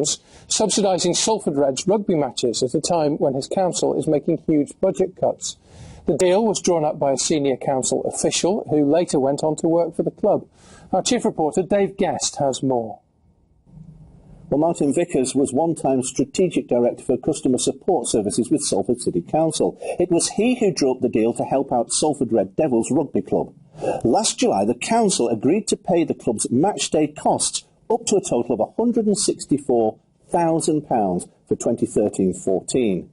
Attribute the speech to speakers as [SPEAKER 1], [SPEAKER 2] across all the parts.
[SPEAKER 1] subsidising Salford Red's rugby matches at a time when his council is making huge budget cuts. The deal was drawn up by a senior council official who later went on to work for the club. Our chief reporter, Dave Guest, has more.
[SPEAKER 2] Well, Martin Vickers was one-time Strategic Director for Customer Support Services with Salford City Council. It was he who drew up the deal to help out Salford Red Devils Rugby Club. Last July, the council agreed to pay the club's matchday costs up to a total of £164,000 for 2013-14.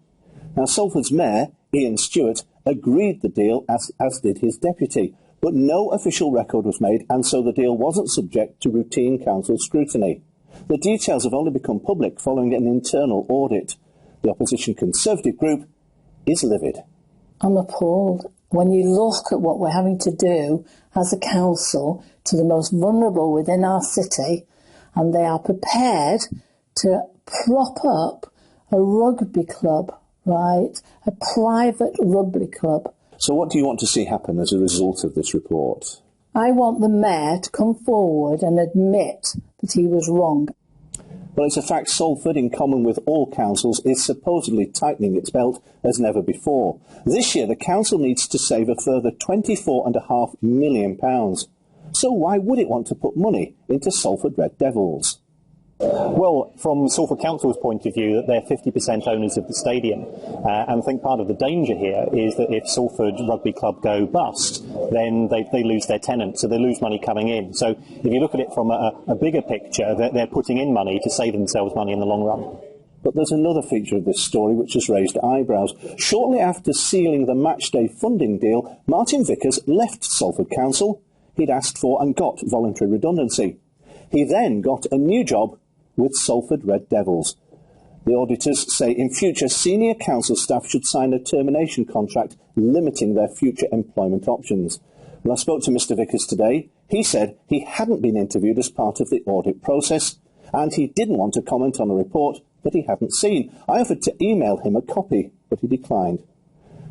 [SPEAKER 2] Now, Salford's Mayor, Ian Stewart, agreed the deal, as did his deputy, but no official record was made, and so the deal wasn't subject to routine council scrutiny. The details have only become public following an internal audit. The opposition Conservative group is livid.
[SPEAKER 3] I'm appalled. When you look at what we're having to do as a council to the most vulnerable within our city, and they are prepared to prop up a rugby club, right? A private rugby club.
[SPEAKER 2] So what do you want to see happen as a result of this report?
[SPEAKER 3] I want the Mayor to come forward and admit that he was wrong.
[SPEAKER 2] Well, it's a fact Salford, in common with all councils, is supposedly tightening its belt as never before. This year, the council needs to save a further £24.5 million. So why would it want to put money into Salford Red Devils?
[SPEAKER 4] Well, from Salford Council's point of view, that they're 50% owners of the stadium, and I think part of the danger here is that if Salford Rugby Club go bust, then they lose their tenant, so they lose money coming in. So if you look at it from a bigger picture, they're putting in money to save themselves money in the long run.
[SPEAKER 2] But there's another feature of this story which has raised eyebrows. Shortly after sealing the matchday funding deal, Martin Vickers left Salford Council. He'd asked for and got voluntary redundancy. He then got a new job with Salford Red Devils. The auditors say in future senior council staff should sign a termination contract limiting their future employment options. When I spoke to Mr Vickers today, he said he hadn't been interviewed as part of the audit process and he didn't want to comment on a report that he hadn't seen. I offered to email him a copy, but he declined.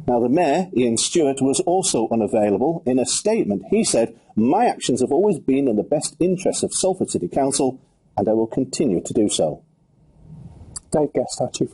[SPEAKER 2] Now, the Mayor, Ian Stewart, was also unavailable. In a statement, he said, "My actions have always been in the best interests of Salford City Council, and I will continue to do so."
[SPEAKER 1] Dave Guest, our chief.